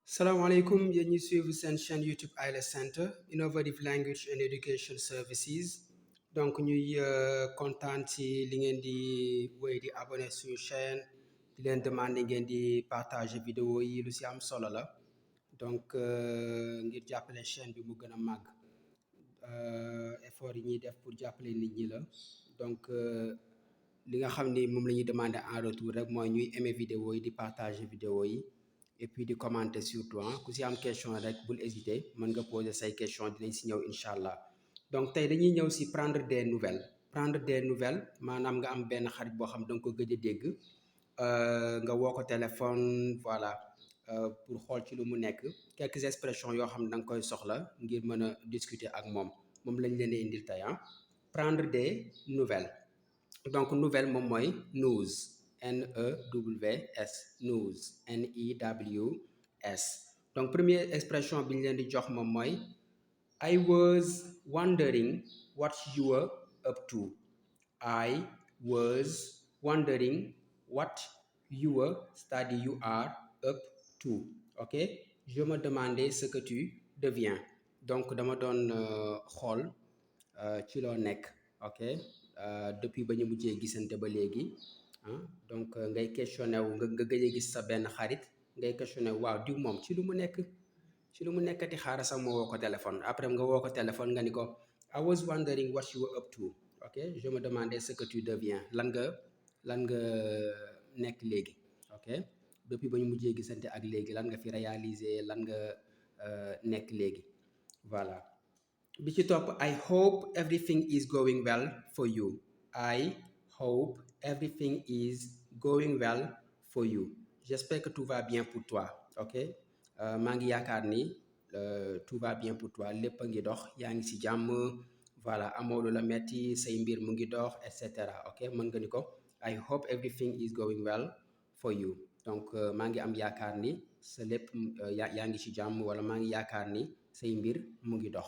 Salam alaikum, yéen ñi suivre seen chaîne YouTube Anglais Center Innovative Language and Education Services donc ñuy kontaan ci li ngeen di wéy di abonné suñu chaîne di leen demander ngeen di partager vidéo yi lu ci am solo la donc ngir jàppale chaîne bi mu gën a màgg effort yi ñuy def pour jàppale nit ñi la donc li nga xam ni moom la ñuy demander en retour rek mooy ñuy aimer vidéo yi di partager vidéo yi et puis di commenter surtout ku si am question rek bul hésiter mën nga poser say question dinañ si ñëw incha allah donc tey dañuy ñëw si prendre des nouvelles maanaam nga am benn xarit boo xam da nga ko gëj a dégg nga woo ko téléphone voilà pour xool ci lu mu nekk quelques expressions yoo xam ne da nga koy soxla ngir mën a discuter ak moom lañ leen di indil tey prendre des nouvelles donc nouvelle moom mooy news NEWS news NEWS donc première expression bi ñu leen di jox moom mooy I was wondering what you were up to. I was wondering what you were, c'est-à-dire you are up to. Ok, je me demandais ce que tu deviens. Donc dama doon xool ci loo nekk. Ok, depuis ba ñu mujjee gisante ba léegi donc ngay questionné wu nga gëj a gis sa benn xarit ngay questionné wu waaw diw moom ci lu mu nekk ci lu mu nekkati xaaral sax ma woo ko téléphone après nga woo ko téléphone nga ni ko I was wondering what you were up to. Ok, je me demandais ce que tu deviens, lan nga nekk léegi. Ok, depuis ba ñu mujjee gisante ak léegi lan nga fi réaliser, lan nga nekk léegi. Voilà, bi ci topp I hope everything is going well for you. I hope everything is going well for you. J'espère que tout va bien pour toi. Ok, maa ngi yaakaar ni tout va bien pour toi, lépp a ngi dox, yaa ngi ci jàmm, voilà, amoo lu la metti, say mbir mu ngi dox, et cetera. Ok, mën nga ni ko I hope everything is going well for you. Donc maa ngi am yaakaar ni sa lépp yaa ngi ci jàmm, wala maa ngi yaakaar ni say mbir mu ngi dox.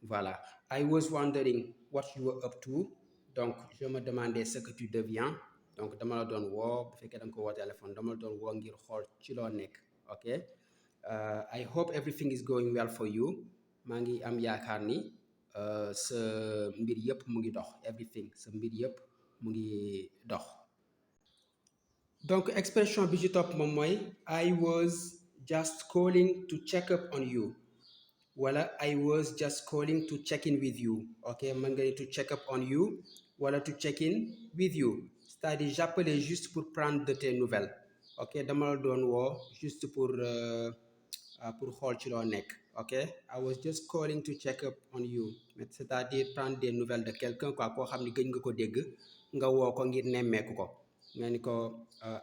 Voilà, I was wondering what you were up to. Donc je me demandais ce que tu deviens. Donc dama la doon woo bu fekkee da nga ko woo téléphone, dama la doon woo ngir xool ci loo nekk. Ok, I hope everything is going well for you. maa ngi am yaakaar ni sa mbir yëpp mu ngi dox. Everything, sa mbir yëpp mu ngi dox. Donc expression bi ci topp moom mooy I was just calling to check up on you. wala I was just calling to check in with you. Ok, mën nga ni to check up on you wala to check in with you, c'est-à-dire j'appelais juste pour prendre de tes nouvelles. Ok, dama la doon woo juste pour xool ci loo nekk. Ok, I was just calling to check up on you, c'est-à-dire prendre des nouvelles de quelqu'un quoi, koo xam ni gëj nga ko dégg nga woo ko ngir nemmeeku ko nga ni ko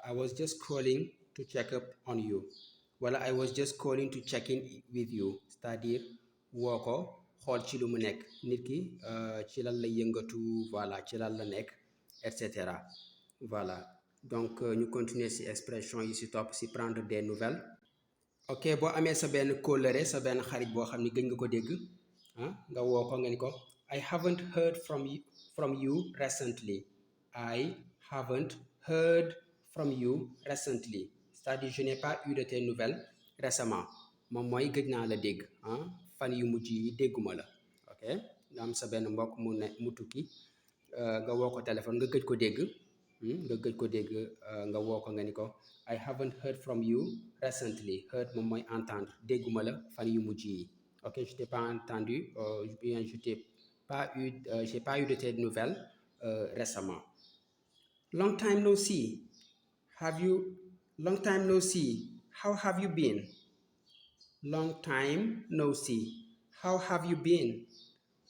I was just calling to check up on you. wala I was just calling to check in with you, c'est-à-dire woo ko xool ci lu mu nekk, nit ki ci lan la yëngatu, voilà, ci lan la nekk, et cetera. Voilà, donc ñu continuer ci expression yi ci topp ci prendre des nouvelles. Ok, boo amee sa benn kóllëre, sa benn xarit boo xam ni gëj nga ko dégg nga woo ko nga ni ko I haven't heard from you recently. I haven't heard from you recently, c'est-à-dire je n'ai pas eu de tes nouvelles récemment. moom mooy gëj naa la dégg fan yu mujj yi dégguma la. Ok, nga am sa benn mbokk mu tukki nga woo ko téléphone nga gëj ko dégg nga woo ko nga ni ko I haven't heard from you recently. Heard moom mooy entendre, dégguma la fan yu mujj yi. Ok, je t'ai pas entendu, bien j'ai pas eu de tes nouvelles récemment. Long time no see. Long time no see, how have you been? Long time no see, how have you been?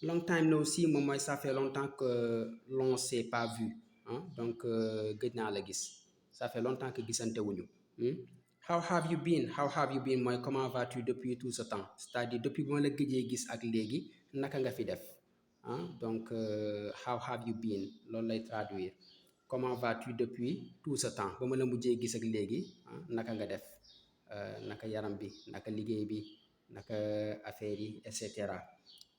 Long time no see moom mooy ça fait longtemps que l'on s'est pas vu. Donc gëj naa la gis, ça fait longtemps que gisante wuñu. How have you been? How have you been mooy comment vas-tu depuis tout ce temps, c'est-à-dire depuis ba ma la gëjee gis ak léegi naka nga fi def. Donc how have you been loolu lay traduire. Comment vas-tu depuis tout ce temps, ba ma la mujjee gis ak léegi naka nga def, naka yaram bi, naka liggéey bi, naka affaire yi, et cetera.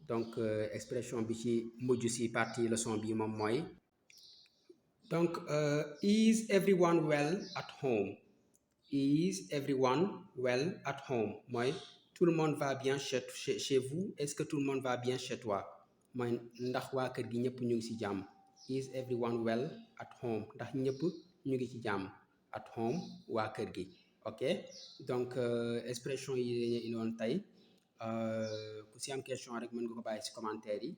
Donc expression bi ci mujj ci partie leçon bi moom mooy donc is everyone well at home. Is everyone well at home? mooy tout le monde va bien chez vous. Est-ce que tout le monde va bien chez toi? mooy ndax waa kër gi ñëpp ñu ngi ci jàmm. Is everyone well at home? ndax ñëpp ñu ngi ci jàmm. At home waa kër gi. ok donc expression yi dañuy indoon tey ku ci am question rek mën nga ko bàyyi ci commentaire yi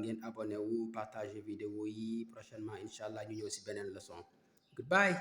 ngeen abonné wu partager vidéo yi prochainement incha allah ñu ñëw ci beneen leçon. Goodbye.